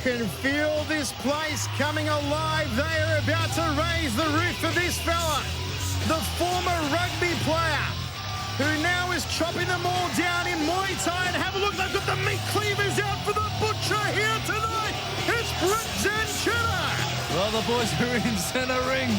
can feel this place coming alive. They are about to raise the roof for this fella, the former rugby player, who now is chopping them all down in Muay Thai. And have a look, they've got the meat cleavers out for the butcher here tonight. It's Zanchetta. Well, the boys are in centre ring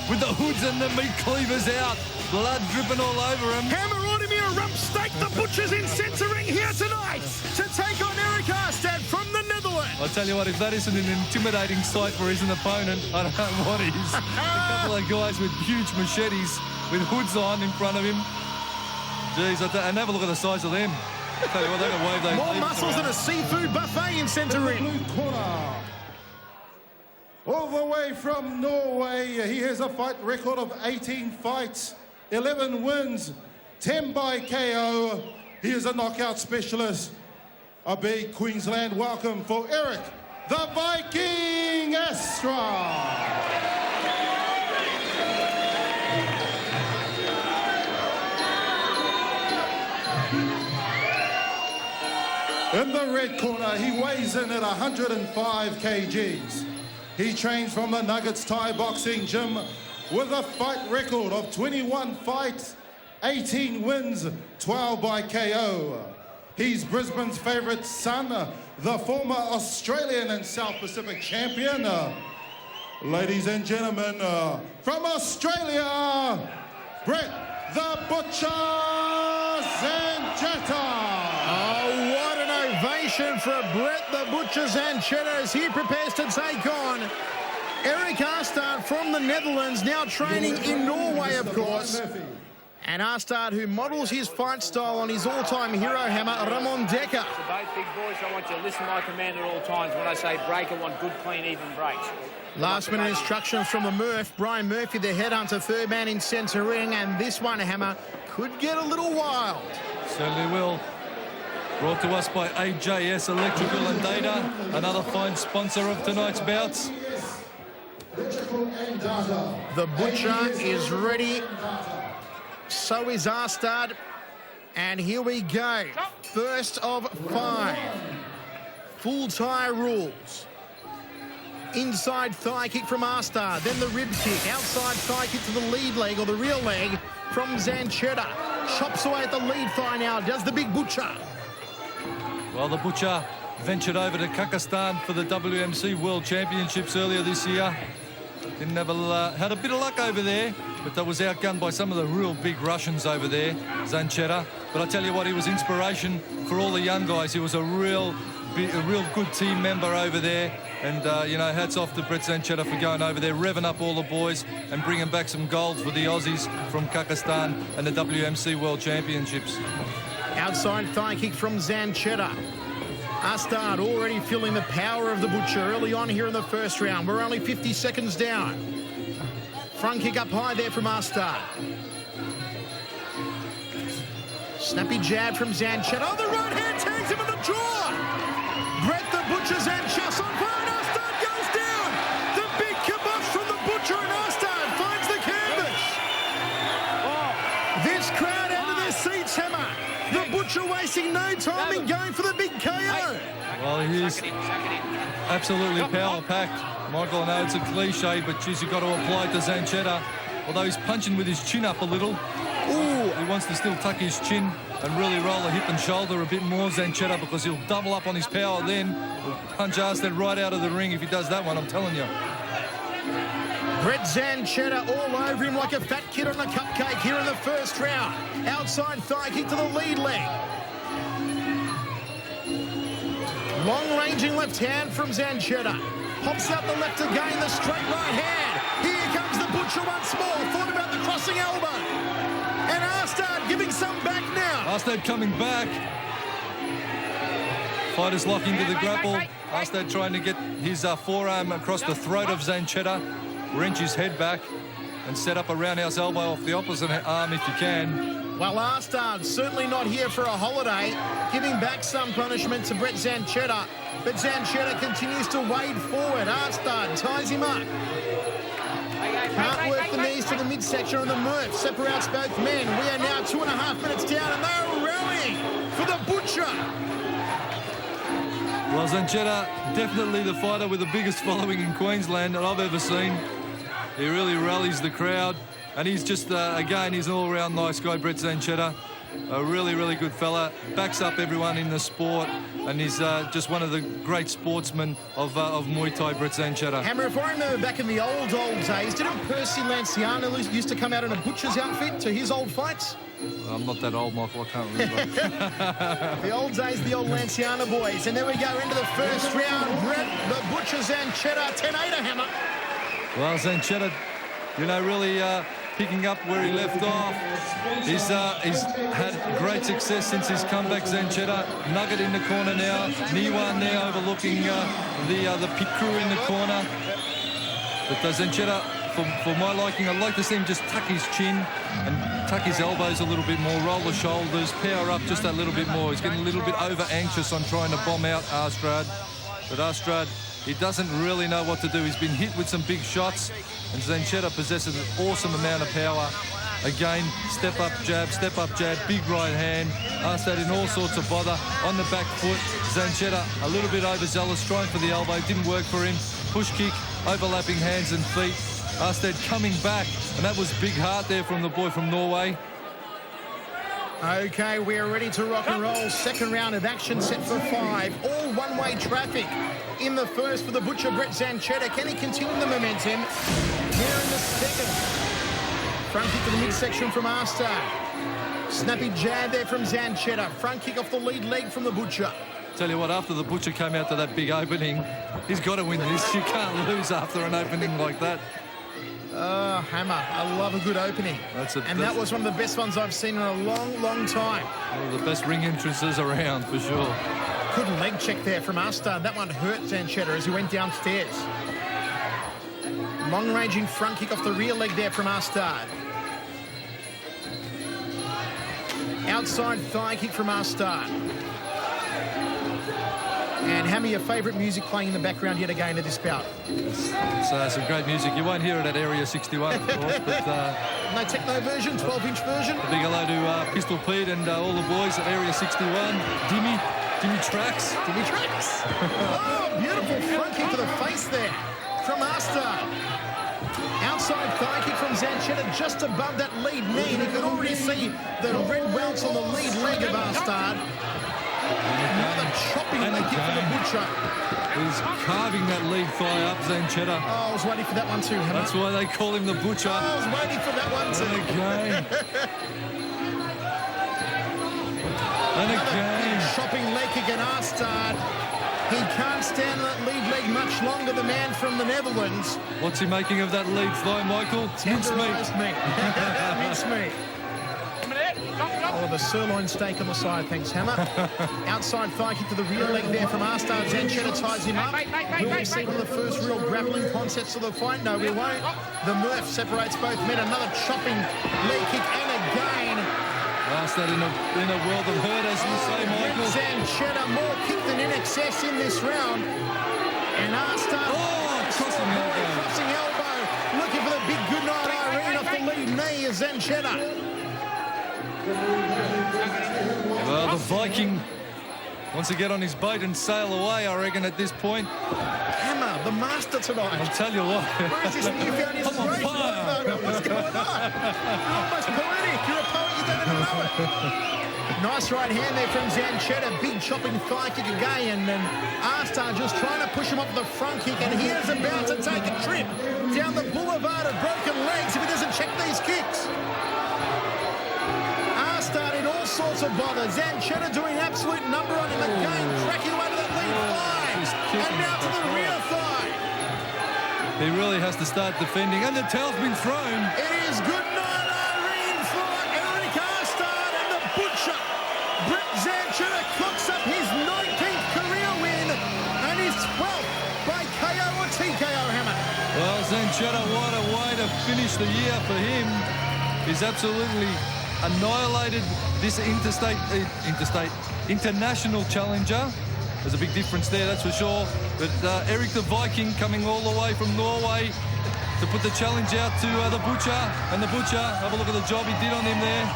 with the hoods and the meat cleavers out. Blood dripping all over him. Hammer ordered me a rump steak. The butcher's in centre ring here tonight to take on Erick Aarstrad from the Netherlands. I'll tell you what, if that isn't an intimidating sight for his opponent, I don't know what is. A couple of guys with huge machetes with hoods on in front of him. Jeez, and have a look at the size of them. I'll tell you what, they can wave those. More muscles than a seafood buffet in centre ring. Blue corner. All the way from Norway, he has a fight record of 18 fights, 11 wins, 10 by KO. He is a knockout specialist. A big Queensland welcome for Erick, the Viking Aarstrad. In the red corner, he weighs in at 105 kgs. He trains from the Nuggets Thai Boxing Gym with a fight record of 21 fights, 18 wins, 12 by KO. He's Brisbane's favourite son, the former Australian and South Pacific champion. Ladies and gentlemen, from Australia, Brett the Butcher Zanchetta. Oh, what an ovation for Brett the Butcher Zanchetta as he prepares to take on Erick Aarstrad from the Netherlands, now training in Norway, of course. And Aarstrad, who models his fight style on his all-time hero hammer, Ramon Decker. So both big boys, I want you to listen to my command at all times. When I say break, I want good, clean, even breaks. Last-minute instructions from the Murph. Brian Murphy, the headhunter, third man in centre ring. And this one, hammer, could get a little wild. Certainly will. Brought to us by AJS Electrical and Data, another fine sponsor of tonight's bouts. The Butcher is ready. So is Aarstrad. And here we go. First of 5. Full Thai rules. Inside thigh kick from Aarstrad, then the rib kick. Outside thigh kick to the lead leg or the rear leg from Zanchetta. Chops away at the lead thigh now. Does the big Butcher. Well, the Butcher ventured over to Kazakhstan for the WMC World Championships earlier this year. Didn't have had a bit of luck over there, but that was outgunned by some of the real big Russians over there, Zanchetta. But I tell you what, he was inspiration for all the young guys. He was a real good team member over there. And, you know, hats off to Brett Zanchetta for going over there, revving up all the boys and bringing back some gold for the Aussies from Kazakhstan and the WMC World Championships. Outside thigh kick from Zanchetta. Aarstrad already feeling the power of the Butcher early on here in the first round. We're only 50 seconds down. Front kick up high there from Aarstrad. Snappy jab from Zanchetta. Oh, the right hand tags him in the jaw. Brett the Butcher Zanchetta on fire. And Aarstrad goes down. The big kibosh from the Butcher and Aarstrad finds the canvas. This crowd out of their seats, hammer. The Butcher wasting no time in going for the big KO. Well, he is absolutely power-packed. Michael, I know it's a cliche, but geez, you've got to apply it to Zanchetta. Although he's punching with his chin up a little. Ooh. He wants to still tuck his chin and really roll the hip and shoulder a bit more, Zanchetta, because he'll double up on his power then. He'll punch Aarstrad right out of the ring if he does that one, I'm telling you. Brett Zanchetta all over him like a fat kid on a cupcake here in the first round. Outside thigh kick to the lead leg. Long-ranging left hand from Zanchetta. Pops out the left again, the straight right hand. Here comes the Butcher once more. Thought about the crossing elbow. And Aarstrad giving some back now. Aarstrad coming back. Fighters lock into the grapple. Aarstrad trying to get his forearm across the throat of Zanchetta. Wrench his head back and set up a roundhouse elbow off the opposite arm if you can. Well, Aarstrad certainly not here for a holiday, giving back some punishment to Brett Zanchetta. But Zanchetta continues to wade forward. Aarstrad ties him up. Can't work the knees to the midsection on the Murph. Separates both men. We are now 2.5 minutes down and they're rallying for the Butcher. Well, Zanchetta, definitely the fighter with the biggest following in Queensland that I've ever seen. He really rallies the crowd. And he's just, again, he's an all-round nice guy, Brett Zanchetta. A really, really good fella. Backs up everyone in the sport. And he's just one of the great sportsmen of Muay Thai, Brett Zanchetta. Hammer, if I remember back in the old days, didn't Percy Lanciano used to come out in a butcher's outfit to his old fights? I'm not that old, Michael. I can't remember. The old days, the old Lanciano boys. And then we go into the first round. Brett, the butcher Zanchetta, 10-8 Hammer. Well, Zanchetta, you know, really picking up where he left off. He's had great success since his comeback, Zanchetta. Nugget in the corner now. Niwan there overlooking the pit crew in the corner. But Zanchetta, for my liking, I'd like to see him just tuck his chin and tuck his elbows a little bit more, roll the shoulders, power up just a little bit more. He's getting a little bit over-anxious on trying to bomb out Aarstrad. But Aarstrad, he doesn't really know what to do. He's been hit with some big shots, and Zanchetta possesses an awesome amount of power. Again, step up jab, big right hand. Aarstrad in all sorts of bother. On the back foot, Zanchetta a little bit overzealous, trying for the elbow. Didn't work for him. Push kick, overlapping hands and feet. Aarstrad coming back, and that was big heart there from the boy from Norway. Okay, we're ready to rock and roll. Second round of action set for 5. All one-way traffic in the first for the butcher, Brett Zanchetta. Can he continue the momentum? Here in the second. Front kick to the midsection from Aarstrad. Snappy jab there from Zanchetta. Front kick off the lead leg from the butcher. Tell you what, after the butcher came out to that big opening, he's got to win this. You can't lose after an opening like that. Hammer, I love a good opening. That was one of the best ones I've seen in a long, long time. One of the best ring entrances around, for sure. Good leg check there from Aarstrad. That one hurt Zanchetta as he went downstairs. Long-ranging front kick off the rear leg there from Aarstrad. Outside thigh kick from Aarstrad. And Hammer, your favourite music playing in the background yet again of this bout? It's some great music. You won't hear it at Area 61, of course, but... no techno version, 12-inch version? A big hello to Pistol Pete and all the boys at Area 61. Dimmy Tracks. Dimmy Tracks. Oh, beautiful front kick to the face there from Aarstrad. Outside thigh kick from Zanchetta just above that lead knee. And you can already see the red welts on the lead leg of Aarstrad. Another chopping leg kick for the butcher. He's carving that lead thigh up, Zanchetta. Oh, I was waiting for that one too, Hammer. That's why they call him the butcher. Oh, I was waiting for that one too. And again. Chopping leg kick at Aarstrad. He can't stand that lead leg much longer, the man from the Netherlands. What's he making of that lead thigh, Michael? Tenderised meat. Mincemeat. Oh, the sirloin steak on the side, thanks, Hammer. Outside thigh kick to the rear leg there from Aarstrad. Zanchetta ties him up. Will we see one of the first real grappling concepts of the fight? No, we won't. The Murph separates both men. Another chopping leg kick, and again. Aarstrad in a world of hurt, as you say, Michael. Zanchetta more kick than in excess in this round. And Aarstrad... crossing elbow. Looking for the big goodnight Irene off the lead knee is Zanchetta. Well, the Viking wants to get on his boat and sail away, I reckon, at this point. Hammer, the master tonight. I'll tell you what. Where is this newfound inspiration? What's going on? You're almost poetic. You're a poet, you don't even know it. Nice right hand there from Zanchetta. Big chopping thigh kick again. And Aarstrad just trying to push him off the front kick. And he is about to take a trip down the boulevard of broken legs if he doesn't check these kicks. Aarstrad in all sorts of bother. Zanchetta doing an absolute number on him again, cracking away to that lead thigh. And now to the rear thigh. He really has to start defending. And the towel's been thrown. It is good night, Irene, for Erick Aarstrad, and the butcher. Brett Zanchetta clocks up his 19th career win and his 12th by KO or TKO, Hammer. Well, Zanchetta, what a way to finish the year for him. He's absolutely annihilated this international challenger. There's a big difference there, that's for sure. But Erick the Viking coming all the way from Norway to put the challenge out to the butcher. And the butcher, have a look at the job he did on him there.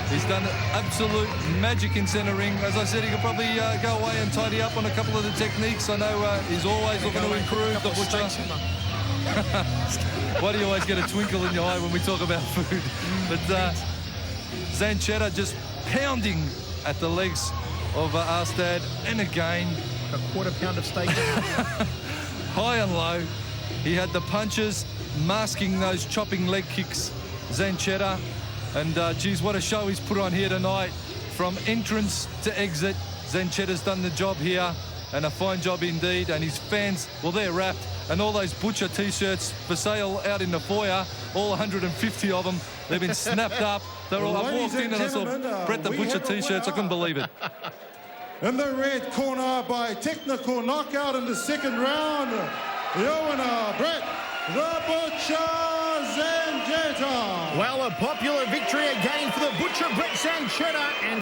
He's done absolute magic in centre ring. As I said, he could probably go away and tidy up on a couple of the techniques. I know he's always looking to improve, the Butcher. Why do you always get a twinkle in your eye when we talk about food? But Zanchetta just pounding at the legs of Aarstrad. And again, A quarter pound of steak. high and low. He had the punches masking those chopping leg kicks, Zanchetta. And, geez, what a show he's put on here tonight. From entrance to exit, Zanchetta's done the job here, and a fine job indeed. And his fans, well, they're wrapped. And all those Butcher T-shirts for sale out in the foyer, all 150 of them, they've been snapped up. They're all, I walked in and I saw Brett the Butcher T-shirts. I couldn't believe it. In the red corner by technical knockout in the second round, your winner, Brett the Butcher Zanchetta. Well, a popular victory again for the Butcher, Brett Zanchetta. And